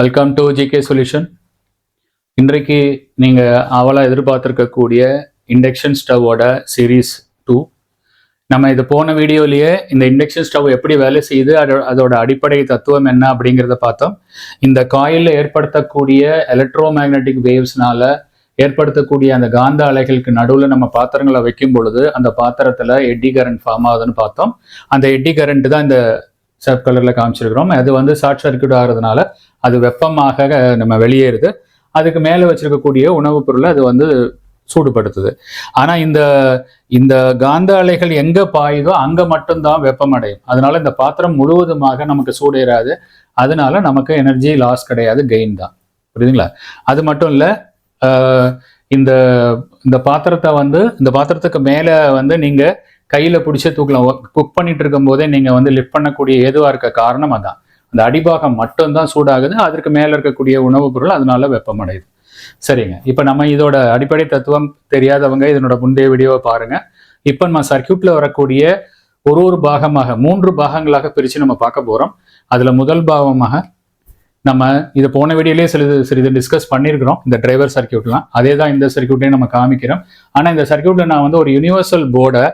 Welcome to GK solution. இன்றைக்கு நீங்கள் அவளாக எதிர்பார்த்துருக்கக்கூடிய induction ஸ்டவோட series 2. நம்ம இது போன வீடியோலேயே இந்த இண்டக்ஷன் ஸ்டவ் எப்படி வேலை செய்யுது, அதோட அடிப்படை தத்துவம் என்ன அப்படிங்கிறத பார்த்தோம். இந்த காயிலில் ஏற்படுத்தக்கூடிய எலக்ட்ரோ மேக்னட்டிக் வேவ்ஸ்னால ஏற்படுத்தக்கூடிய அந்த காந்த அலைகளுக்கு நடுவில் நம்ம பாத்திரங்களை வைக்கும் பொழுது அந்த பாத்திரத்தில் எட்டி கரண்ட் ஃபார்ம் ஆகுதுன்னு பார்த்தோம். அந்த எட்டி கரண்ட் தான் இந்த செவ் கலரில் காமிச்சிருக்கிறோம். அது ஷார்ட் சர்க்கியூட் ஆகிறதுனால அது வெப்பமாக நம்ம வெளியேறுது. அதுக்கு மேலே வச்சிருக்கக்கூடிய உணவுப் பொருளை அது சூடுபடுத்துது. ஆனால் இந்த காந்த அலைகள் எங்கே பாயுதோ அங்கே மட்டும்தான் வெப்பம் அடையும். அதனால இந்த பாத்திரம் முழுவதுமாக நமக்கு சூடேறாது. அதனால நமக்கு எனர்ஜி லாஸ் கிடையாது, கெயின் தான். புரியுதுங்களா? அது மட்டும் இல்லை, இந்த பாத்திரத்தை இந்த பாத்திரத்துக்கு மேலே நீங்கள் கையில் பிடிச்ச தூக்கலாம். குக் பண்ணிட்டு இருக்கும் போதே நீங்கள் லிஃப்ட் பண்ணக்கூடிய ஏதுவாக இருக்க காரணம் அதான். அந்த அடிபாகம் மட்டும்தான் சூடாகுது, அதற்கு மேலே இருக்கக்கூடிய உணவுப் பொருள் அதனால வெப்பமடையுது. சரிங்க, இப்போ நம்ம இதோட அடிப்படை தத்துவம் தெரியாதவங்க இதனோட முந்தைய வீடியோவை பாருங்க. இப்போ நம்ம சர்க்கியூட்ல வரக்கூடிய ஒரு பாகமாக 3 பாகங்களாக பிரித்து நம்ம பார்க்க போகிறோம். அதில் முதல் பாகமாக நம்ம இதை போன வீடியோலேயே சிறிது டிஸ்கஸ் பண்ணியிருக்கிறோம். இந்த டிரைவர் சர்க்கியூட்லாம் அதே தான் இந்த சர்க்கியூட்டையும் நம்ம காமிக்கிறோம். ஆனால் இந்த சர்க்கியூட்டில் நான் ஒரு யூனிவர்சல் போர்டை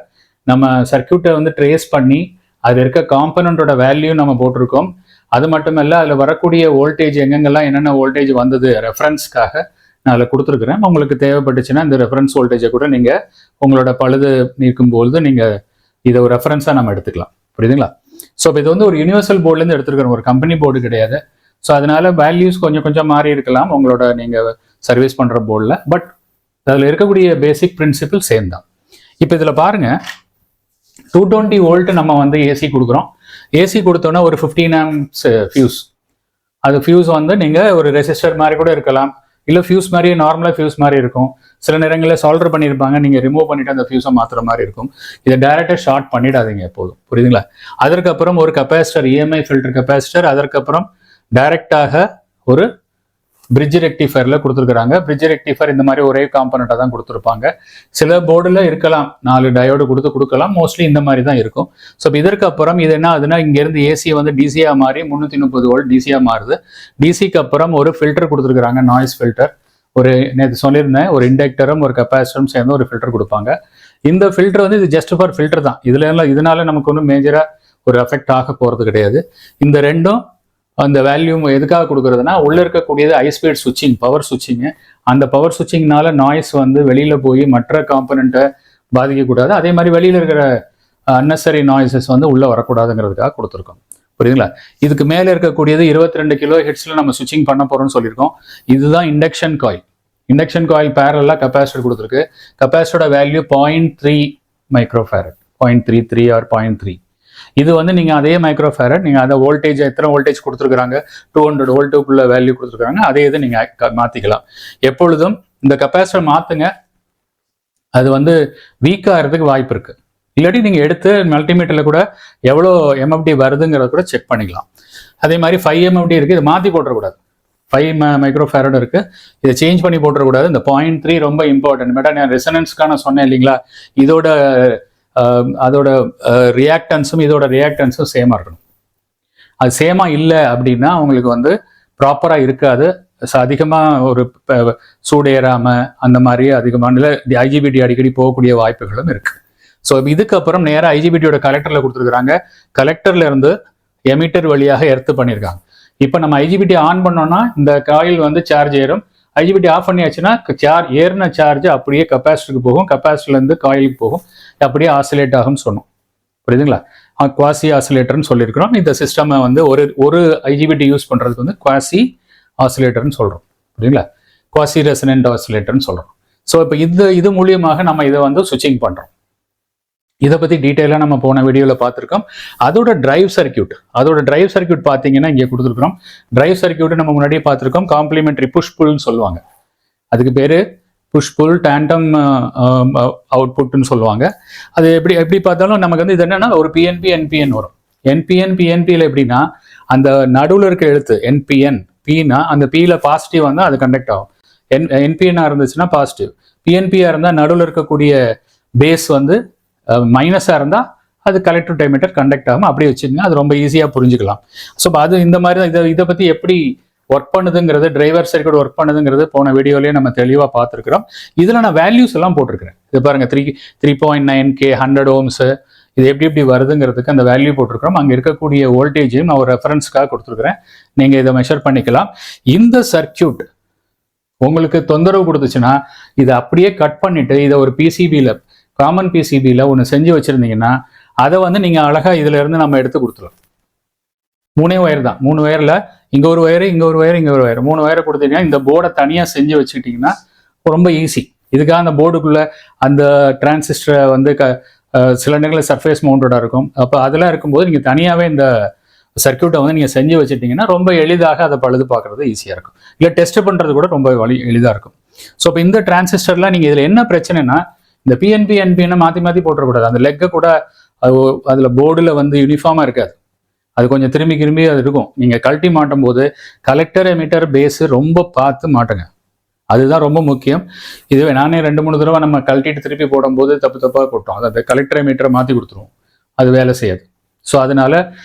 நம்ம சர்க்கியூட்டை ட்ரேஸ் பண்ணி அதில் இருக்க காம்பனண்டோட வேல்யூ நம்ம போட்டிருக்கோம். அது மட்டும் இல்லை, அதில் வரக்கூடிய வோல்டேஜ் எங்கெங்கெல்லாம் என்னென்ன வோல்டேஜ் வந்தது ரெஃபரன்ஸ்க்காக நான் அதில் கொடுத்துருக்குறேன். உங்களுக்கு தேவைப்பட்டுச்சுன்னா இந்த ரெஃபரன்ஸ் வோல்டேஜை கூட நீங்கள் உங்களோட பழுது நீக்கும்பொழுது நீங்கள் இதை ஒரு ரெஃபரன்ஸாக நம்ம எடுத்துக்கலாம். புரியுதுங்களா? ஸோ இப்போ இது ஒரு யூனிவர்சல் போர்ட்லேருந்து எடுத்துருக்கிறோம், ஒரு கம்பெனி போர்டு கிடையாது. ஸோ அதனால வேல்யூஸ் கொஞ்சம் மாறி இருக்கலாம் உங்களோட நீங்கள் சர்வீஸ் பண்ணுற போர்டில். பட் அதில் இருக்கக்கூடிய பேசிக் பிரின்சிபிள் சேம் தான். இப்போ இதில் பாருங்கள், 220 வோல்ட் நம்ம ஏசி கொடுக்குறோம். ஏசி கொடுத்தோன்னா ஒரு 15 amps ஃபியூஸ். அது ஃபியூஸ் நீங்கள் ஒரு ரெசிஸ்டர் மாதிரி கூட இருக்கலாம், இல்லை ஃபியூஸ் மாதிரி நார்மலாக ஃபியூஸ் மாதிரி இருக்கும். சில நேரங்களில் சால்டர் பண்ணியிருப்பாங்க, நீங்கள் ரிமூவ் பண்ணிவிட்டு அந்த ஃபியூஸை மாற்றுற மாதிரி இருக்கும். இதை டைரெக்டாக ஷார்ட் பண்ணிடாதீங்க எப்போதும். புரியுதுங்களா? அதற்கப்புறம் ஒரு கெப்பாசிட்டர், இஎம்ஐ ஃபில்டர் கெப்பாசிட்டர், அதற்கப்புறம் டைரெக்டாக ஒரு பிரிட்ஜ் ரெக்டிஃபயரில் கொடுத்துருக்குறாங்க. பிரிட்ஜ் ரெக்டிஃபயர் இந்த மாதிரி ஒரே காம்பனண்ட்டாக தான் கொடுத்துருப்பாங்க. சில போர்டில் இருக்கலாம் 4 டயோடு கொடுக்கலாம், மோஸ்ட்லி இந்த மாதிரி தான் இருக்கும். ஸோ இதற்கு அப்புறம் இது என்ன ஆகுதுன்னா, இங்கேருந்து ஏசி டிசியாக மாறி 330 வோல்ட் டிசியாக மாறுது. டிசிக்கு அப்புறம் ஒரு ஃபில்டர் கொடுத்துருக்குறாங்க, நாய்ஸ் ஃபில்டர். நேற்று சொல்லியிருந்தேன், ஒரு இண்டக்டரும் ஒரு கெப்பாசிட்டரும் சேர்ந்து ஒரு ஃபில்டர் கொடுப்பாங்க. இந்த ஃபில்டர் இது ஜஸ்ட் ஃபார் ஃபில்டர் தான். இதனால நமக்கு ஒன்றும் மேஜராக ஒரு எஃபெக்ட் ஆக போகிறது கிடையாது. இந்த ரெண்டும் அந்த வேல்யூ எதுக்காக கொடுக்குறதுனா, உள்ளே இருக்கக்கூடியது ஹைஸ்பீட் சுவிட்சிங், பவர் சுவிட்சிங்கு. அந்த பவர் சுவிட்சிங்னால நாய்ஸ் வெளியில் போய் மற்ற காம்பனண்ட்டை பாதிக்கக்கூடாது. அதே மாதிரி வெளியில் இருக்கிற அன்னெசரி நாய்ஸஸ் உள்ளே வரக்கூடாதுங்கிறதுக்காக கொடுத்துருக்கோம். புரியுதுங்களா? இதுக்கு மேலே இருக்கக்கூடியது 22 kHz நம்ம சுவிட்சிங் பண்ண போகிறோம்னு சொல்லியிருக்கோம். இதுதான் இண்டக்ஷன் காயில். இண்டக்ஷன் காயில் பேரலாக கெப்பாசிட்டர் கொடுத்துருக்கு. கெப்பாசிட்டரோட வேல்யூ 0.3 மைக்ரோஃபேரட், 0.33 ஆர் 0.3. இது நீங்கள் அதே மைக்ரோஃபேரட், நீங்கள் அதை வோல்டேஜ் எத்தனை வோல்டேஜ் கொடுத்துருக்குறாங்க, 200 வோல்ட்டுக்குள்ள வேல்யூ கொடுத்துருக்காங்க, அதே இது நீங்கள் மாற்றிக்கலாம். எப்பொழுதும் இந்த கெப்பாசிட்டர் மாற்றுங்க, அது வீக் ஆகிறதுக்கு வாய்ப்பு இருக்குது. இல்லாட்டி நீங்கள் எடுத்து மல்டிமீட்டரில் கூட எவ்வளோ எம்எஃப்டி வருதுங்கிறத கூட செக் பண்ணிக்கலாம். அதே மாதிரி 5 MFD இருக்குது, இதை மாற்றி போட்டுறக்கூடாது. 5 மைக்ரோஃபேரட் இருக்குது, இதை சேஞ்ச் பண்ணி போட்டுறக்கூடாது. இந்த 0.3 ரொம்ப இம்பார்ட்டன்ட். மேடம், நான் ரெசனன்ஸ்க்கான சொன்னேன் இல்லைங்களா, அதோட ரியாக்டன்ஸும் இதோட ரியாக்டன்ஸும் சேமாக இருக்கணும். அது சேமாக இல்லை அப்படின்னா உங்களுக்கு ப்ராப்பராக இருக்காது. அதிகமாக ஒரு சூடேறாமல் அந்த மாதிரி அதிகமான ஐஜிபிடி அடிக்கடி போகக்கூடிய வாய்ப்புகளும் இருக்குது. ஸோ இதுக்கப்புறம் நேராக ஐஜிபிடியோட கலெக்டரில் கொடுத்துருக்குறாங்க. கலெக்டர்ல இருந்து எமிட்டர் வழியாக எர்த்து பண்ணியிருக்காங்க. இப்போ நம்ம ஐஜிபிடி ஆன் பண்ணோம்னா இந்த காயில் சார்ஜ் ஏறும். ஐஜிபிடி ஆஃப் பண்ணியாச்சுன்னா ஏறின சார்ஜ் அப்படியே கெப்பாசிட்டருக்கு போகும், கெப்பாசிட்டர்லேருந்து காயிலுக்கு போகும், அப்படியே ஆசிலேட் ஆகும்னு சொன்னோம். புரியுதுங்களா? குவாசி ஆசிலேட்டர்னு சொல்லியிருக்கிறோம். இந்த சிஸ்டம் ஒரு ஐஜிபிடி யூஸ் பண்ணுறதுக்கு குவாசி ஆசிலேட்டர்னு சொல்கிறோம். புரியுதுங்களா? குவாசி ரெசனன்ட் ஆசிலேட்டர்னு சொல்கிறோம். ஸோ இப்போ இது மூலியமாக நம்ம இதை சுவிட்சிங் பண்ணுறோம். இதை பற்றி டீட்டெயிலாக நம்ம போன வீடியோவில் பார்த்துருக்கோம். அதோட டிரைவ் சர்க்கியூட் பார்த்தீங்கன்னா இங்கே கொடுத்துருக்குறோம். டிரைவ் சர்க்கியூட் நம்ம முன்னாடியே பார்த்துருக்கோம். காம்ப்ளிமெண்ட்ரி புஷ் புல்னு சொல்லுவாங்க. அதுக்கு பேர் புஷ் புல் டேண்டம் அவுட்புட்னு சொல்லுவாங்க. அது எப்படி பார்த்தாலும் நமக்கு இது என்னன்னா ஒரு பிஎன்பி என்பிஎன் வரும். பிஎன்பியில் எப்படின்னா அந்த நடுவில் இருக்க எழுத்து என்பிஎன் பின்னா அந்த பியில் பாசிட்டிவ் அது கண்டக்ட் ஆகும். என்பிஎன்னாக இருந்துச்சுன்னா பாசிட்டிவ், பிஎன்பியாக இருந்தால் நடுவில் இருக்கக்கூடிய பேஸ் மைனஸாக இருந்தால் அது கலெக்டிவ் டைமீட்டர் கண்டக்ட் ஆகும். அப்படியே வச்சுக்கோங்க, அது ரொம்ப ஈஸியாக புரிஞ்சுக்கலாம். ஸோ அது இந்த மாதிரி தான். இதை பற்றி எப்படி ஒர்க் பண்ணுதுங்கிறது, டிரைவர் சர்க்யூட் ஒர்க் பண்ணுதுங்கிறது போன வீடியோலயே நம்ம தெளிவா பார்த்துருக்கிறோம். இதுல நான் வேல்யூஸ் எல்லாம் போட்டிருக்கிறேன். இது பாருங்க 3.9K 100 ohms இது எப்படி வருதுங்கிறதுக்கு அந்த வேல்யூ போட்டிருக்கிறோம். அங்க இருக்கக்கூடிய வோல்டேஜையும் நான் ஒரு ரெஃபரன்ஸ்க்காக கொடுத்துருக்கிறேன். நீங்க இதை மெஷர் பண்ணிக்கலாம். இந்த சர்க்யூட் உங்களுக்கு தொந்தரவு கொடுத்துச்சுன்னா இதை அப்படியே கட் பண்ணிட்டு இதை ஒரு பிசிபியில், காமன் பிசிபியில் ஒன்று செஞ்சு வச்சிருந்தீங்கன்னா அதை வந்து நீங்க அழகா இதுல இருந்து நம்ம எடுத்து கொடுத்துடலாம். 3 ஒயர் தான். 3 ஒயர்ல இங்க ஒரு ஒயர், இங்க ஒரு ஒயர், இங்க ஒரு ஒயர், 3 ஒயரை கொடுத்தீங்கன்னா இந்த போர்டை தனியா செஞ்சு வச்சுக்கிட்டீங்கன்னா ரொம்ப ஈஸி. இதுக்காக அந்த போர்டுக்குள்ள அந்த டிரான்சிஸ்டரை வந்து சில நேரங்களில் சர்ஃபேஸ் மவுண்டடாக இருக்கும். அப்போ அதெல்லாம் இருக்கும்போது நீங்கள் தனியாகவே இந்த சர்க்யூட்டை வந்து நீங்கள் செஞ்சு வச்சுட்டிங்கன்னா ரொம்ப எளிதாக அதை பழுது பார்க்குறது ஈஸியாக இருக்கும். இல்லை டெஸ்ட் பண்ணுறது கூட ரொம்ப எளிதாக இருக்கும். ஸோ இப்போ இந்த டிரான்சிஸ்டர்லாம் நீங்கள் இதில் என்ன பிரச்சனைனா இந்த பிஎன்பி என்பின்னு மாற்றி மாற்றி போட்டுறக்கூடாது. அந்த லெக்கை கூட அதில் போர்டில் வந்து யூனிஃபார்மாக இருக்காது. அது கொஞ்சம் திரும்பி அது இருக்கும். நீங்கள் கழட்டி மாட்டும் போது கலெக்டர், எமிட்டர், பேஸு ரொம்ப பார்த்து மாட்டுங்க. அதுதான் ரொம்ப முக்கியம். இதுவே நானே 2-3 தடவை நம்ம கழட்டிட்டு திருப்பி போடும்போது தப்பாக போட்டோம். அதை கலெக்டரை மீட்டரை மாற்றி கொடுத்துருவோம். அது வேலை செய்யாது. ஸோ அதனால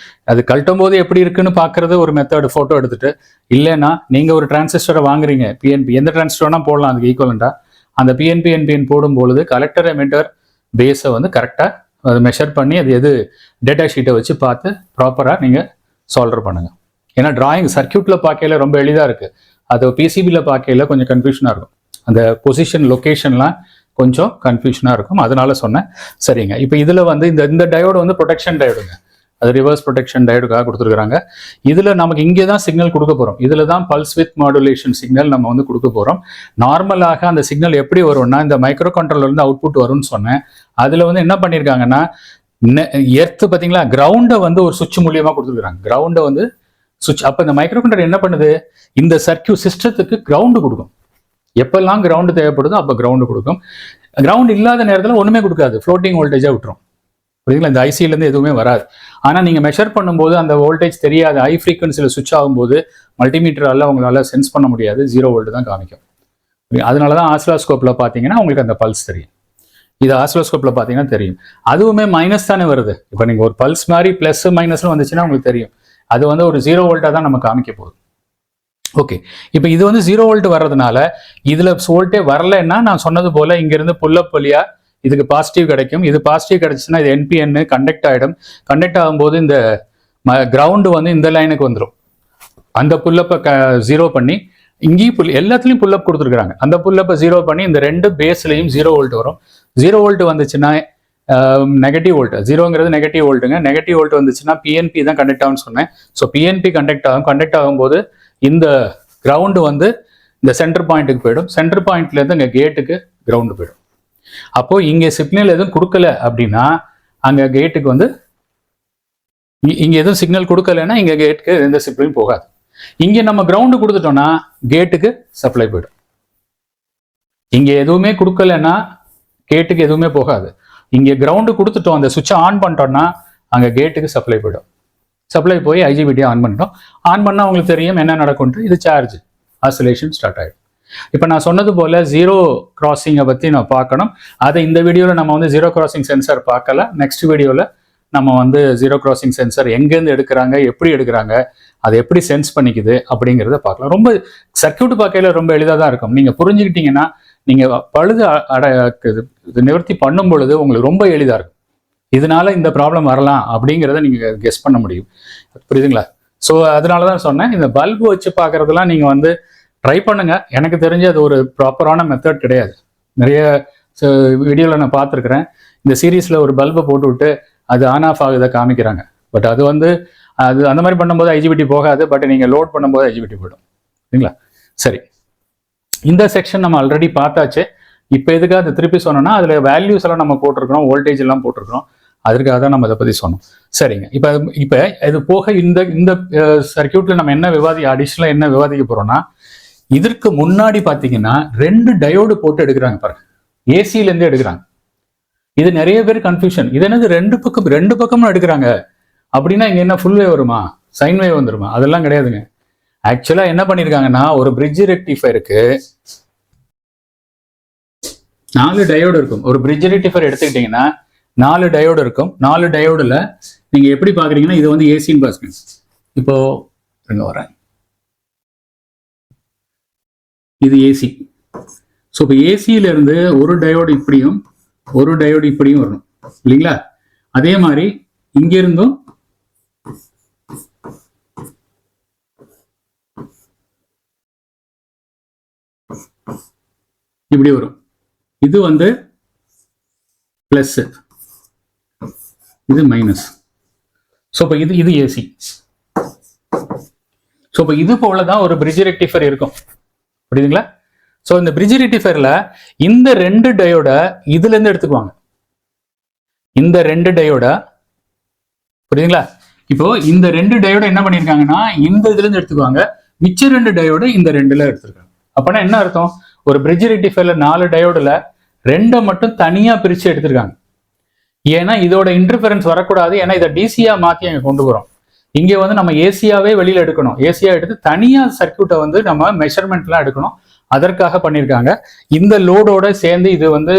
அது கழட்டும் போது எப்படி இருக்குன்னு பார்க்கறது ஒரு மெத்தட். ஃபோட்டோ எடுத்துட்டு, இல்லைன்னா நீங்கள் ஒரு டிரான்சிஸ்டரை வாங்குறீங்க, பிஎன்பி எந்த டிரான்சிஸ்டர்னா போடலாம் அதுக்கு ஈக்குவலண்டா. அந்த பிஎன்பி என்பின்னு போடும்பொழுது கலெக்டர், எமிட்டர், பேஸை வந்து கரெக்டாக அதை மெஷர் பண்ணி அது எது டேட்டா ஷீட்டை வச்சு பார்த்து ப்ராப்பராக நீங்கள் சால்வ் பண்ணுங்க. ஏன்னா டிராயிங் சர்க்யூட்டில் பார்க்கையில ரொம்ப எளிதாக இருக்குது. அது பிசிபியில் பார்க்கையில கொஞ்சம் கன்ஃபியூஷனாக இருக்கும். அந்த பொசிஷன் லொக்கேஷன்லாம் கொஞ்சம் கன்ஃபியூஷனாக இருக்கும். அதனால சொன்னேன். சரிங்க, இப்போ இதில் வந்து இந்த டயோடு வந்து ப்ரொடெக்ஷன் டயோடுங்க. அது ரிவர்ஸ் ப்ரொடெக்ஷன் டயோடுக்காக கொடுத்துருக்காங்க. இதில் நமக்கு இங்கே தான் சிக்னல் கொடுக்க போகிறோம். இதில் தான் பல்ஸ் வித் மாடுலேஷன் சிக்னல் நம்ம வந்து கொடுக்க போகிறோம். நார்மலாக அந்த சிக்னல் எப்படி வரும்னா இந்த மைக்ரோ கண்ட்ரோலர்லேருந்து அவுட்புட் வரும்னு சொன்னேன். அதில் வந்து என்ன பண்ணியிருக்காங்கன்னா எர்த்து பார்த்தீங்களா, கிரவுண்டை வந்து ஒரு சுவிட்ச் மூலியமாக கொடுத்துருக்காங்க. கிரவுண்டை வந்து சுவிட்ச். அப்போ இந்த மைக்ரோ கண்ட்ரோலர் என்ன பண்ணுது, இந்த சர்க்யூட் சிஸ்டத்துக்கு கிரவுண்டு கொடுக்கும். எப்பெல்லாம் கிரவுண்டு தேவைப்படுதோ அப்போ கிரவுண்டு கொடுக்கும். கிரவுண்ட் இல்லாத நேரத்தில் ஒன்றுமே கொடுக்காது, ஃப்ளோட்டிங் வோல்டேஜாக விட்டுரும். புரியுதுங்களா? இந்த ஐசியிலேருந்து எதுவுமே வராது. ஆனால் நீங்கள் மெஷர் பண்ணும்போது அந்த வோல்டேஜ் தெரியாது. ஹை ஃப்ரீக்வன்சியில் சுவிட்ச் ஆகும்போது மல்டிமீட்டரால் உங்களால் சென்ஸ் பண்ண முடியாது. 0 வோல்ட் தான் காமிக்கும். அதனால தான் ஆசிலோஸ்கோப்பில் பார்த்தீங்கன்னா உங்களுக்கு அந்த பல்ஸ் தெரியும். இது ஆசிலோஸ்கோப்பில் பார்த்தீங்கன்னா தெரியும். அதுவுமே மைனஸ் தானே வருது. இப்போ நீங்கள் ஒரு பல்ஸ் மாதிரி ப்ளஸ் மைனஸ்னு வந்துச்சுன்னா உங்களுக்கு தெரியும். அது வந்து ஒரு 0 வோல்ட்டாக தான் நம்ம காமிக்க போகுது. ஓகே, இப்போ இது வந்து 0 வோல்ட் வர்றதுனால இதில் வோல்ட்டே வரலைன்னா நான் சொன்னது போல் இங்கேருந்து புல்லப் வழியா இதுக்கு பாசிட்டிவ் கிடைக்கும். இது பாசிட்டிவ் கிடைச்சுன்னா இது என்பிஎன்னு கண்டக்ட் ஆகிடும். கண்டக்ட் ஆகும்போது இந்த கிரவுண்டு வந்து இந்த லைனுக்கு வந்துடும். அந்த புல்லப்பை 0 பண்ணி இங்கேயும் எல்லாத்துலேயும் புல்லப் கொடுத்துருக்குறாங்க. அந்த புல்லப்பை 0 பண்ணி இந்த 2 பேஸ்லையும் 0 வோல்ட் வரும். 0 வோல்ட் வந்துச்சுன்னா நெகட்டிவ் வோல்ட், 0ங்கிறது நெகட்டிவ் வோல்ட்டுங்க. நெகட்டிவ் வோல்ட் வந்துச்சுன்னா பிஎன்பி தான் கண்டக்ட் ஆகும்னு சொன்னேன். ஸோ பிஎன்பி கண்டக்ட் ஆகும். கண்டக்ட் ஆகும்போது இந்த கிரவுண்டு வந்து இந்த சென்டர் பாயிண்ட்டுக்கு போயிடும். சென்டர் பாயிண்ட்லேருந்து இங்கே கேட்டுக்கு கிரவுண்டு போயிடும். அப்போ இங்கே சிக்னல் எதுவும் கொடுக்கல அப்படின்னா அங்கே கேட்டுக்கு வந்து இங்கே எதுவும் சிக்னல் கொடுக்கலன்னா இங்கே கேட்டுக்கு எந்த சிக்னலும் போகாது. இங்கே நம்ம கிரவுண்டு கொடுத்துட்டோம்னா கேட்டுக்கு சப்ளை போயிடும். இங்கே எதுவுமே கொடுக்கலன்னா கேட்டுக்கு எதுவுமே போகாது. இங்கே கிரவுண்டு கொடுத்துட்டோம், அந்த சுவிட்சை ஆன் பண்ணிட்டோம்னா அங்கே கேட்டுக்கு சப்ளை போயிடும். சப்ளை போய் ஐஜிபிடியை ஆன் பண்ணிட்டோம். ஆன் பண்ணால் உங்களுக்கு தெரியும் என்ன நடக்கும்ட்டு. இது சார்ஜ் ஆசிலேஷன் ஸ்டார்ட் ஆகிடும். இப்போ நான் சொன்னது போல் 0 கிராசிங்கை பற்றி நான் பார்க்கணும். அதை இந்த வீடியோவில் நம்ம வந்து 0 கிராசிங் சென்சார் பார்க்கல. நெக்ஸ்ட் வீடியோவில் நம்ம வந்து 0 கிராசிங் சென்சார் எங்கேருந்து எடுக்கிறாங்க, எப்படி எடுக்கிறாங்க, அதை எப்படி சென்ஸ் பண்ணிக்குது அப்படிங்கிறத பார்க்கலாம். ரொம்ப சர்க்யூட் பார்க்கையில ரொம்ப எளிதாக தான் இருக்கும். நீங்கள் புரிஞ்சுக்கிட்டீங்கன்னா நீங்கள் பழுது நிவர்த்தி பண்ணும் பொழுது உங்களுக்கு ரொம்ப எளிதாக இருக்கும். இதனால இந்த ப்ராப்ளம் வரலாம் அப்படிங்கிறத நீங்கள் கெஸ் பண்ண முடியும். புரியுதுங்களா? ஸோ அதனால தான் சொன்னேன், இந்த பல்பு வச்சு பார்க்குறதுலாம் நீங்கள் வந்து ட்ரை பண்ணுங்க. எனக்கு தெரிஞ்சு அது ஒரு ப்ராப்பரான மெத்தட் கிடையாது. நிறைய வீடியோவில் நான் பார்த்துருக்குறேன். இந்த சீரீஸில் ஒரு பல்பை போட்டு விட்டு அது ஆன் ஆஃப் ஆகுதை காமிக்கிறாங்க. பட் அது வந்து அது அந்த மாதிரி பண்ணும்போது ஐஜிபிடி போகாது. பட் நீங்கள் லோட் பண்ணும்போது ஐஜிபிடி போயிடும். சரிங்களா? சரி, இந்த செக்ஷன் நம்ம ஆல்ரெடி பார்த்தாச்சு. இப்போ எதுக்காக அதை திருப்பி சொன்னோம்னா அதில் வேல்யூஸ் எல்லாம் நம்ம போட்டிருக்கிறோம், வோல்டேஜ் எல்லாம் போட்டிருக்கிறோம். அதற்காக தான் நம்ம இதை பற்றி சொன்னோம். சரிங்க, இப்போ இது போக இந்த சர்க்யூட்டில் நம்ம என்ன அடிஷ்னலாக என்ன விவாதிக்க போகிறோம்னா, இதற்கு முன்னாடி பார்த்தீங்கன்னா 2 டயோடு போட்டு எடுக்கிறாங்க பாருங்க. ஏசியிலேருந்து எடுக்கிறாங்க. இது நிறைய பேர் கன்ஃபியூஷன். இது என்னது ரெண்டு பக்கமும் எடுக்கிறாங்க அப்படின்னா இங்கே என்ன ஃபுல் வேவ் வருமா, சைன் வேவ் வந்துருமா? அதெல்லாம் கிடையாதுங்க. ஆக்சுவலாக என்ன பண்ணியிருக்காங்கன்னா ஒரு பிரிட்ஜ் ரெக்டிஃபைருக்கு 4 டயோடு இருக்கும். ஒரு பிரிட்ஜ் ரெக்டிஃபைர் எடுத்துக்கிட்டீங்கன்னா 4 டயோடு இருக்கும். 4 டயோடுல நீங்க எப்படி பாக்குறீங்கன்னா இது வந்து ஏசின்னு பாருங்க. இப்போ வரேன். இது ஏசி. ஸோ இப்போ ஏசியில இருந்து ஒரு டயோடு இப்படியும் ஒரு டயோடு இப்படியும் வரணும் இல்லைங்களா? அதே மாதிரி இங்கிருந்தும் இப்படி வரும். இது வந்து பிளஸ், இது மைனஸ். ஸோ இப்போ இது ஏசி. ஸோ இப்போ இது போல தான் ஒரு பிரிட்ஜ் ரெக்டிஃபையர் இருக்கும், புரியுதுங்களா? ஸோ இந்த பிரிட்ஜ் ரெக்டிஃபையர்ல இந்த ரெண்டு டயோட இதுல இருந்து எடுத்துக்குவாங்க, இந்த ரெண்டு டயோட, புரியுதுங்களா? இப்போ இந்த ரெண்டு டயோட என்ன பண்ணிருக்காங்கன்னா இந்த இதுல இருந்து எடுத்துக்குவாங்க, மிச்ச ரெண்டு டயோட இந்த ரெண்டுல எடுத்துருக்காங்க. அப்பனா என்ன அர்த்தம்? ஒரு பிரிட்ஜ் ரெக்டிஃபையர்ல 4 டயோடுல 2 மட்டும் தனியா பிரிச்சு எடுத்திருக்காங்க. ஏன்னா இதோட இன்டர்ஃபரன்ஸ் வரக்கூடாது, ஏன்னா இதை டிசியா மாத்தி அங்க கொண்டு போறோம். இங்க வந்து நம்ம ஏசியாவே வெளியில எடுக்கணும், ஏசியா எடுத்து தனியா சர்க்கியூட்டை வந்து நம்ம மெஷர்மெண்ட்லாம் எடுக்கணும், அதற்காக பண்ணியிருக்காங்க. இந்த லோடோட சேர்ந்து இது வந்து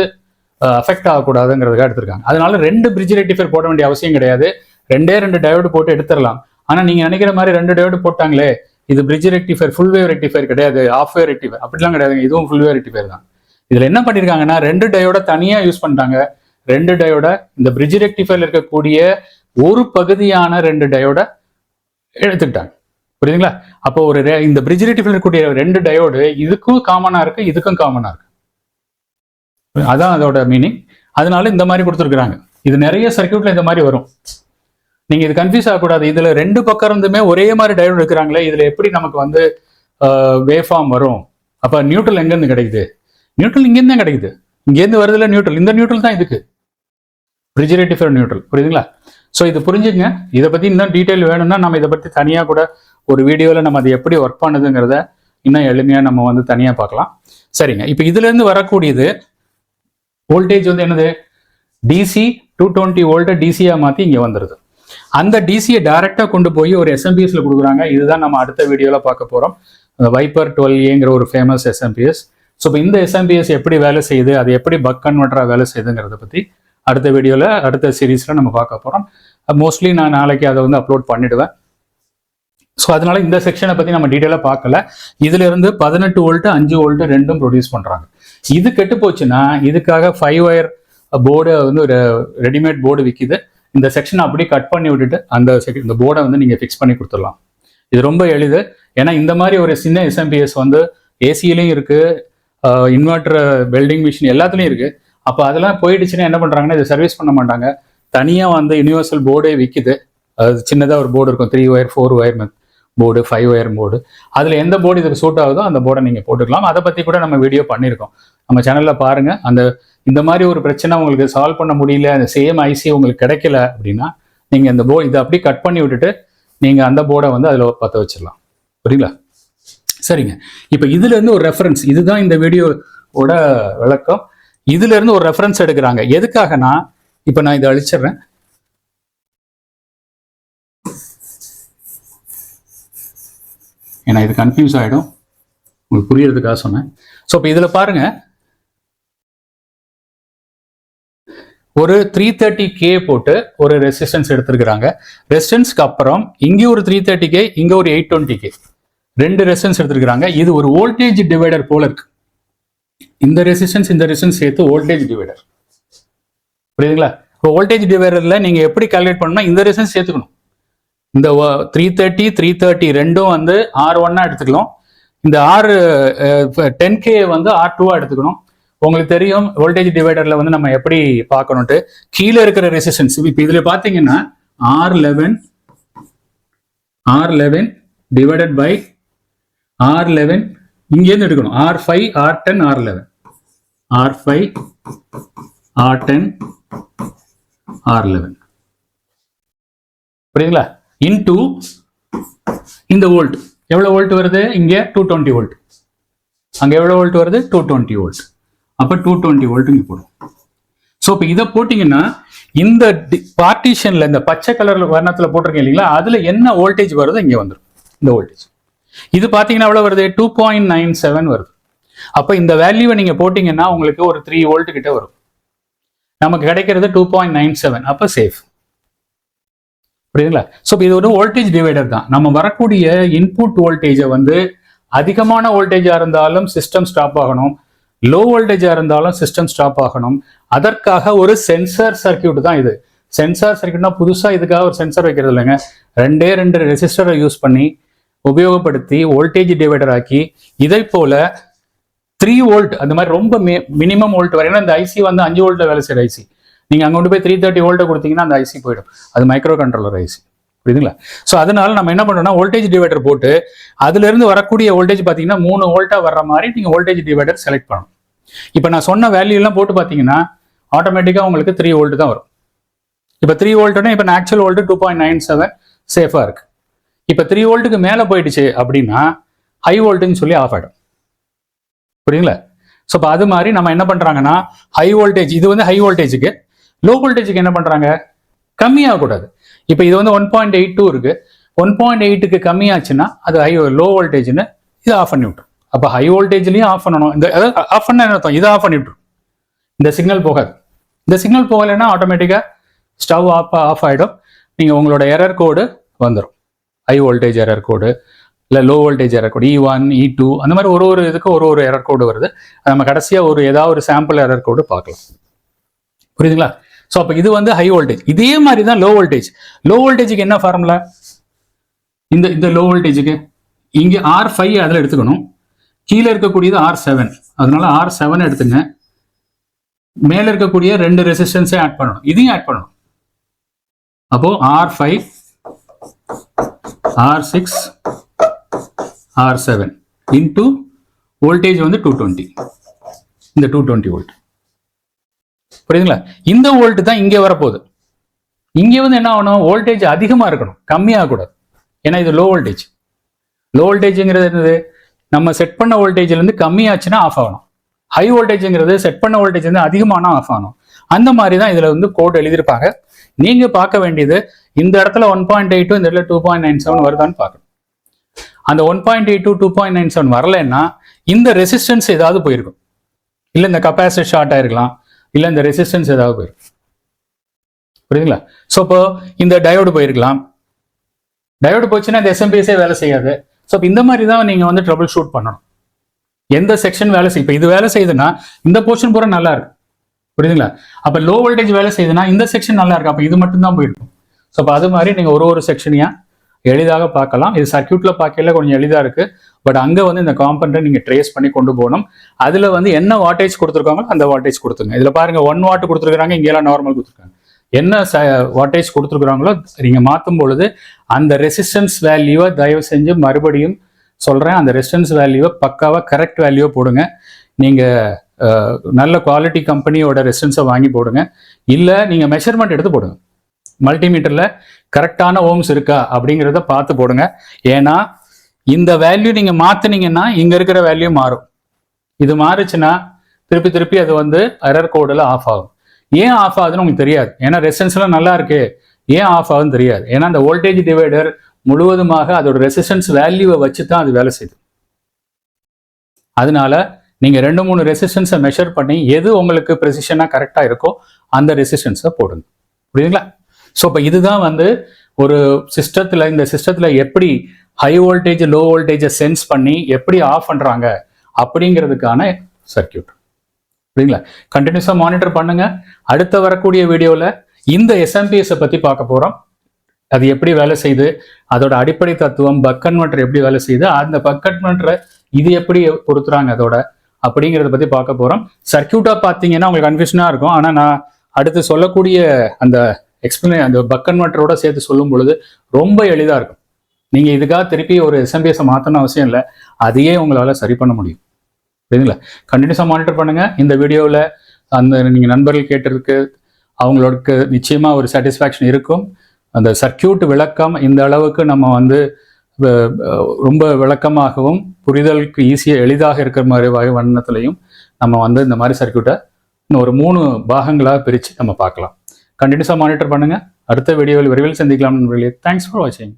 அஃபெக்ட் ஆகக்கூடாதுங்கிறதுக்காக எடுத்திருக்காங்க. அதனால 2 பிரிட்ஜ் ரெக்டிஃபையர் போட வேண்டிய அவசியம் கிடையாது, 2 டயோடு போட்டு எடுத்துடலாம். ஆனா நீங்க நினைக்கிற மாதிரி 2 டயோடு போட்டாங்களே, இது bridge rectifier full wave rectifier கிடையாது, ஆஃப் வேவ் ரெக்டிஃபையர் அப்படிலாம் கிடையாது, இதுவும் ஃபுல் வேவ் ரெக்டிஃபையர் தான். இதுல என்ன பண்ணிருக்காங்கன்னா 2 டயோட தனியா யூஸ் பண்ணிட்டாங்க, 2 டயோட இந்த பிரிட்ஜ் ரெக்டிஃபையர்ல இருக்கக்கூடிய ஒரு பகுதியான 2 டயோட எடுத்துக்கிட்டாங்க, புரியுதுங்களா? அப்போ ஒரு இந்த பிரிட்ஜ் ரெக்டிஃபையர் இருக்கக்கூடிய 2 டயோடு இதுக்கும் காமனா இருக்கு, இதுக்கும் காமனா இருக்கு, அதான் அதோட மீனிங். அதனால இந்த மாதிரி கொடுத்துருக்காங்க. இது நிறைய சர்க்கியூட்ல இந்த மாதிரி வரும், நீங்க இது கன்ஃபியூஸ் ஆகக்கூடாது. இதுல 2 பக்கம் இருந்துமே ஒரே மாதிரி டயோடு எடுக்கிறாங்களே, இதுல எப்படி நமக்கு வந்து வேவ் ஃபார்ம் வரும்? அப்ப நியூட்ரல் எங்க இருந்து கிடைக்குது? நியூட்ரல் இங்க இருந்து கிடைக்குது, இங்க இருந்து வருதுல நியூட்ரல், இந்த நியூட்ரல் தான் இதுக்கு பிரிட்ஜ் ரெக்டிஃபையர் நியூட்ரல், புரியுதுங்களா? ஸோ இது புரிஞ்சுங்க. இதை பத்தி இன்னும் டீட்டெயில் வேணும்னா நம்ம இதை பத்தி தனியா கூட ஒரு வீடியோல நம்ம அது எப்படி ஒர்க் பண்ணுதுங்கிறத இன்னும் எளிமையா நம்ம வந்து தனியா பார்க்கலாம். சரிங்க, இப்போ இதுல இருந்து வரக்கூடியது வோல்டேஜ் வந்து என்னது? டிசி 220 வோல்ட்டை டிசியா மாத்தி இங்க வந்துருது. அந்த டிசியை டைரக்டா கொண்டு போய் ஒரு எஸ்எம்பிஎஸ்ல கொடுக்குறாங்க. இதுதான் நம்ம அடுத்த வீடியோல பார்க்க போறோம், வைப்பர் 12ஏங்கிற ஒரு ஃபேமஸ் எஸ்எம்பிஎஸ். ஸோ இப்போ இந்த எஸ்எம்பிஎஸ் எப்படி வேலை செய்யுது, அது எப்படி பக் கன்வெர்ட்டரா வேலை செய்யுதுங்கிறத பத்தி அடுத்த வீடியோல அடுத்த சீரீஸ்ல நம்ம பார்க்க போறோம். மோஸ்ட்லி நான் நாளைக்கு அதை வந்து அப்லோட் பண்ணிடுவேன். ஸோ அதனால இந்த செக்ஷனை பத்தி நம்ம டீட்டெயிலாக பார்க்கல. இதுல இருந்து 18 வோல்ட் 5 வோல்ட் ரெண்டும் ப்ரொடியூஸ் பண்றாங்க. இது கெட்டு போச்சுன்னா இதுக்காக 5 ஒயர் போர்டு வந்து ஒரு ரெடிமேட் போர்டு விற்கிது. இந்த செக்ஷனை அப்படியே கட் பண்ணி விட்டுட்டு இந்த போர்டை வந்து நீங்க ஃபிக்ஸ் பண்ணி கொடுத்துடலாம். இது ரொம்ப எளிது. ஏன்னா இந்த மாதிரி ஒரு சின்ன எஸ்எம்பிஎஸ் வந்து ஏசியிலையும் இருக்கு, இன்வெர்டர், வெல்டிங் மிஷின் எல்லாத்துலயும் இருக்கு. அப்போ அதெல்லாம் போயிடுச்சுன்னா என்ன பண்றாங்கன்னா இதை சர்வீஸ் பண்ண மாட்டாங்க, தனியா வந்து யூனிவர்சல் போர்டே விற்கிது. அது சின்னதாக ஒரு போர்டு இருக்கும், 3 wire 4 wire board, 5 wire board. அதுல எந்த போர்டு இதுக்கு சூட் ஆகுதோ அந்த போர்டை நீங்க போட்டுக்கலாம். அதை பத்தி கூட நம்ம வீடியோ பண்ணியிருக்கோம், நம்ம சேனல்ல பாருங்க. இந்த மாதிரி ஒரு பிரச்சனை உங்களுக்கு சால்வ் பண்ண முடியல, அந்த சேம் ஐசி உங்களுக்கு கிடைக்கல அப்படின்னா நீங்க இந்த இதை அப்படியே கட் பண்ணி விட்டுட்டு நீங்க அந்த போர்டை வந்து அதுல பற்ற வச்சிடலாம், புரியுங்களா? சரிங்க, இப்போ இதுல இருந்து ஒரு ரெஃபரன்ஸ், இதுதான் இந்த வீடியோவோட விளக்கம். இதுல இருந்து ஒரு ரெஃபரன்ஸ் எடுக்கிறாங்க. எதுக்காகனா, இப்போ நான் இதை அழிச்சிடுறேன். ஏன்னா இது கன்ஃபியூஸ் ஆகிடும், உங்களுக்கு புரியறதுக்காக சொன்னேன். ஸோ இப்போ இதில் பாருங்க, ஒரு 330K போட்டு ஒரு ரெசிஸ்டன்ஸ் எடுத்திருக்கிறாங்க. ரெசிஸ்டன்ஸ்க்கு அப்புறம் இங்கே ஒரு 330K, இங்கே ஒரு 820K, 2 ரெசிஸ்டன்ஸ் எடுத்திருக்கிறாங்க. இது ஒரு வோல்டேஜ் டிவைடர் போல இருக்கு. இந்த ரெசிஸ்டன்ஸ் இந்த ரெசிஸ்டன்ஸ் சேர்த்து வோல்டேஜ் டிவைடர், புரியுதுங்களா? இப்போ வோல்டேஜ் டிவைடர்ல நீங்க எப்படி கால்குலேட் பண்ணணும்னா இந்த ரெசிஸ்டன்ஸ் சேர்த்துக்கணும். இந்த 330 ரெண்டும் வந்து R1 எடுத்துக்கலாம். இந்த R10K வந்து R2 எடுத்துக்கணும். உங்களுக்கு தெரியும் வோல்டேஜ் டிவைடர்ல வந்து நம்ம எப்படி பார்க்கணும்ட்டு, கீழே இருக்கிற ரெசிஸ்டன்ஸ் இப்போ இதுல பாத்தீங்கன்னா R11 டிவைடட் பை R11, இங்கேருந்து எடுக்கணும் R5 R10 R11, R5 R10 R11, புரியுதுங்களா? இன்டூ இந்த வோல்ட், எவ்வளவு வோல்ட் வருது? இங்க 220 வோல்ட், அங்க எவ்வளவு வோல்ட் வருது? 220 வோல்ட். அப்ப 220 வோல்ட் இங்க போடும். ஸோ இப்போ இதை போட்டீங்கன்னா இந்த பார்ட்டிஷன்ல இந்த பச்சை கலர்ல வர்ணத்துல போட்டிருக்கேன் இல்லைங்களா, அதுல என்ன வோல்டேஜ் வருதோ இங்க வந்துடும் இந்த வோல்டேஜ். இது பாத்தீங்கன்னா எவ்வளவு வருது? 2.97 வருது. அப்ப இந்த வேல்யூவை நீங்க போட்டீங்கன்னா உங்களுக்கு ஒரு 3 வோல்ட் கிட்ட வரும். நமக்கு கிடைக்கிறது 2.97. அப்ப சேஃப், புரியுதுங்களா? ஸோ இது ஒரு வோல்டேஜ் டிவைடர் தான். நம்ம வரக்கூடிய இன்புட் வோல்டேஜை வந்து அதிகமான வோல்டேஜாக இருந்தாலும் சிஸ்டம் ஸ்டாப் ஆகணும், லோ வோல்டேஜாக இருந்தாலும் சிஸ்டம் ஸ்டாப் ஆகணும். அதற்காக ஒரு சென்சார் சர்க்கியூட் தான் இது. சென்சார் சர்க்கியூட்னா புதுசாக இதுக்காக ஒரு சென்சார் வைக்கிறது இல்லைங்க. ரெண்டு ரெசிஸ்டரை யூஸ் பண்ணி உபயோகப்படுத்தி வோல்டேஜ் டிவைடர் ஆக்கி இதை போல 3 வோல்ட் அந்த மாதிரி ரொம்ப மினிமம் வோல்ட் வரை. ஏன்னா இந்த ஐசி வந்து 5 வோல்ட்ல வேலை செய்யற ஐசி. நீங்க அங்க கொண்டு போய் 330 வோல்ட்டை கொடுத்தீங்கன்னா அந்த ஐசி போயிடும். அது மைக்ரோ கண்ட்ரோலர் ஐசி, புரியுதுங்களா? ஸோ அதனால நம்ம என்ன பண்ணோம்னா வோல்டேஜ் டிவைடர் போட்டு அதுல இருந்து வரக்கூடிய வோல்டேஜ் பார்த்தீங்கன்னா 3 வோல்ட்டா வர்ற மாதிரி நீங்க வோல்டேஜ் டிவைடர் செலக்ட் பண்ணணும். இப்போ நான் சொன்ன வேல்யூ எல்லாம் போட்டு பார்த்தீங்கன்னா ஆட்டோமேட்டிக்கா உங்களுக்கு 3 வோல்ட் தான் வரும். இப்போ 3 வோல்ட்னா இப்போ ஆக்சுவல் வோல்ட் 2.97 சேஃபா இருக்கு. இப்போ 3 வோல்ட்டுக்கு மேலே போயிடுச்சு அப்படின்னா ஹை வோல்ட்டுன்னு சொல்லி ஆஃப் ஆகிடும், புரியுங்களா? ஸோ இப்போ அது மாதிரி நம்ம என்ன பண்றாங்கன்னா ஹை வோல்டேஜ், இது வந்து ஹை வோல்டேஜுக்கு, லோ வோல்டேஜுக்கு என்ன பண்றாங்க கம்மியாகக்கூடாது. இப்போ இது வந்து 1.82 இருக்கு, 1.8க்கு கம்மியாச்சுன்னா அது லோ வோல்டேஜ்னு இது ஆஃப் பண்ணி விட்டுரும். அப்போ ஹை வோல்டேஜ்லையும் ஆஃப் பண்ணணும். இந்த ஆஃப் பண்ண என்ன அர்த்தம், இதை ஆஃப் பண்ணி விட்டுரும். இந்த சிக்னல் போகாது. இந்த சிக்னல் போகலைன்னா ஆட்டோமேட்டிக்காக ஸ்டவ் ஆஃப் ஆகிடும். நீங்கள் உங்களோட எரர் கோடு வந்துடும். ஹை வோல்டேஜ் எரர் கோடு, இல்லை லோ வோல்டேஜ் எரர் கோடு, E1 E2 அந்த மாதிரி ஒரு இதுக்கு ஒரு எரர் கோடு வருது. நம்ம கடைசியாக ஏதாவது ஒரு சாம்பிள் எரர் கோடு பார்க்கலாம், புரியுதுங்களா? ஸோ அப்போ இது வந்து ஹை வோல்டேஜ். இதே மாதிரி தான் லோ வோல்டேஜ். லோ வோல்டேஜுக்கு என்ன ஃபார்முலா, இந்த லோ வோல்டேஜுக்கு இங்கே R5 அதில் எடுத்துக்கணும், கீழே இருக்கக்கூடியது R7, அதனால R7 எடுத்துங்க, மேலே இருக்கக்கூடிய 2 ரெசிஸ்டன்ஸை ஆட் பண்ணணும், இதையும் ஆட் பண்ணணும். அப்போ R5 R6 R7 into voltage வந்து 220, இந்த 220 வோல்ட், புரியுதுங்களா? இந்த வோல்ட் தான் இங்கே வரப்போகுது. இங்கே வந்து என்ன ஆகணும், வோல்டேஜ் அதிகமாக இருக்கணும், கம்மியாகக்கூடாது. ஏன்னா இது லோ வோல்டேஜ். லோ வோல்டேஜுங்கிறது என்னது, நம்ம செட் பண்ண வோல்டேஜ்லேருந்து கம்மியாச்சுன்னா ஆஃப் ஆகணும். ஹை வோல்டேஜுங்கிறது செட் பண்ண வோல்டேஜ் வந்து அதிகமானா ஆஃப் ஆகணும். அந்த மாதிரி தான் இதில் வந்து கோட் எழுதியிருப்பாங்க. நீங்கள் பார்க்க வேண்டியது இந்த இடத்துல 1.82, இந்த இடத்துல 2.97 வருதான்னு பார்க்கணும். அந்த 1.82 2.97 வரலன்னா இந்த ரெசிஸ்டன்ஸ் ஏதாவது போயிருக்கும், இல்லை இந்த கெப்பாசிட்டர் ஷார்ட் ஆயிருக்கலாம், இல்லை இந்த ரெசிஸ்டன்ஸ் ஏதாவது போயிருக்கும், புரியுதுங்களா? ஸோ இப்போ இந்த டயோடு போயிருக்கலாம். டயோடு போச்சுன்னா இந்த எஸ்எம்பிஎஸ்ஸே வேலை செய்யாது. ஸோ இப்போ இந்த மாதிரி தான் நீங்கள் வந்து ட்ரபிள் ஷூட் பண்ணணும். எந்த செக்ஷன் வேலை செய்யும், இப்போ இது வேலை செய்யுதுன்னா இந்த போர்ஷன் பூரா நல்லா இருக்கு, புரியுதுங்களா? அப்போ லோ வோல்டேஜ் வேலை செய்யுதுன்னா இந்த செக்ஷன் நல்லா இருக்கு, அப்போ இது மட்டும் தான் போயிருக்கும். ஸோ அப்போ அது மாதிரி நீங்கள் ஒரு செக்ஷனையா எளிதாக பார்க்கலாம். இது சர்க்கியூட்ல பார்க்கல கொஞ்சம் எளிதாக இருக்கு. பட் அங்கே வந்து இந்த காம்பனண்ட்டை நீங்கள் ட்ரேஸ் பண்ணி கொண்டு போகணும். அதில் வந்து என்ன வாட்டேஜ் கொடுத்துருக்காங்களோ அந்த வாட்டேஜ் கொடுத்துங்க. இதில் பாருங்க 1 வாட் கொடுத்துருக்காங்க, இங்கெல்லாம் நார்மல் கொடுத்துருக்காங்க. என்ன வாட்டேஜ் கொடுத்துருக்குறாங்களோ நீங்கள் மாற்றும் பொழுது அந்த ரெசிஸ்டன்ஸ் வேல்யூவை தயவு செஞ்சு மறுபடியும் சொல்கிறேன், அந்த ரெசிஸ்டன்ஸ் வேல்யூவை பக்காவாக கரெக்ட் வேல்யூவை போடுங்க. நீங்கள் நல்ல குவாலிட்டி கம்பெனியோட ரெசிஸ்டன்ஸை வாங்கி போடுங்க, இல்லை நீங்கள் மெஷர்மெண்ட் எடுத்து போடுங்க. மல்டிமீட்டரில் கரெக்டான ஓம்ஸ் இருக்கா அப்படிங்கிறத பார்த்து போடுங்க. ஏன்னா இந்த வேல்யூ நீங்கள் மாற்றினீங்கன்னா இங்கே இருக்கிற வேல்யூ மாறும். இது மாறுச்சுன்னா திருப்பி அது வந்து எரர் கோடில் ஆஃப் ஆகும். ஏன் ஆஃப் ஆகுதுன்னு உங்களுக்கு தெரியாது. ஏன்னா ரெசிஸ்டன்ஸ்லாம் நல்லா இருக்கு, ஏன் ஆஃப் ஆகுதுன்னு தெரியாது. ஏன்னா அந்த வோல்டேஜ் டிவைடர் முழுவதுமாக அதோட ரெசிஸ்டன்ஸ் வேல்யூவை வச்சு தான் அது வேலை செய்யுது. அதனால நீங்கள் 2-3 ரெசிஸ்டன்ஸை மெஷர் பண்ணி எது உங்களுக்கு ப்ரெசிஷனாக கரெக்டாக இருக்கோ அந்த ரெசிஸ்டன்ஸை போடுங்க, புரியுதுங்களா? ஸோ இப்போ இதுதான் வந்து ஒரு சிஸ்டத்தில், இந்த சிஸ்டத்தில் எப்படி ஹை வோல்டேஜ் லோ வோல்டேஜை சென்ஸ் பண்ணி எப்படி ஆஃப் பண்ணுறாங்க அப்படிங்கிறதுக்கான சர்க்கியூட், புரியுங்களா? கண்டினியூஸாக மானிட்டர் பண்ணுங்க. அடுத்த வரக்கூடிய வீடியோவில் இந்த எஸ்எம்பிஎஸை பற்றி பார்க்க போகிறோம். அது எப்படி வேலை செய்யுது, அதோட அடிப்படை தத்துவம், பக் கன்வெர்ட்டர் எப்படி வேலை செய்யுது, அந்த பக் கன்வெர்ட்டரை இது எப்படி பொறுத்துறாங்க அதோட அப்படிங்கிறத பற்றி பார்க்க போகிறோம். சர்க்கியூட்டாக பார்த்தீங்கன்னா உங்களுக்கு கன்ஃபியூஷனாக இருக்கும். ஆனால் நான் அடுத்து சொல்லக்கூடிய அந்த அந்த பக் கன்வெர்ட்டரோட சேர்த்து சொல்லும் பொழுது ரொம்ப எளிதாக இருக்கும். நீங்கள் இதுக்காக திருப்பி ஒரு எஸ்எம்பிஎஸை மாற்றணும் அவசியம் இல்லை, அதையே உங்களால் சரி பண்ண முடியும், புரியுதுங்களா? கண்டினியூஸாக மானிட்டர் பண்ணுங்க. இந்த வீடியோவில் அந்த நீங்கள் நண்பர்கள் கேட்டிருக்கு, அவங்களுக்கு நிச்சயமாக ஒரு சாட்டிஸ்ஃபேக்ஷன் இருக்கும். அந்த சர்க்கியூட் விளக்கம் இந்த அளவுக்கு நம்ம வந்து ரொம்ப விளக்கமாகவும் புரிதலுக்கு ஈஸியாக எளிதாக இருக்கிற மாதிரி வண்ணத்துலையும் நம்ம வந்து இந்த மாதிரி சர்க்கியூட்டை இன்னும் ஒரு 3 பாகங்களாக பிரித்து நம்ம பார்க்கலாம். கண்டினியூஸாக மானிட்டர் பண்ணுங்கள். அடுத்த வீடியோவில் விரைவில் சந்திக்கலாம் நண்பர்களே. தேங்க்ஸ் ஃபார் வாட்சிங்.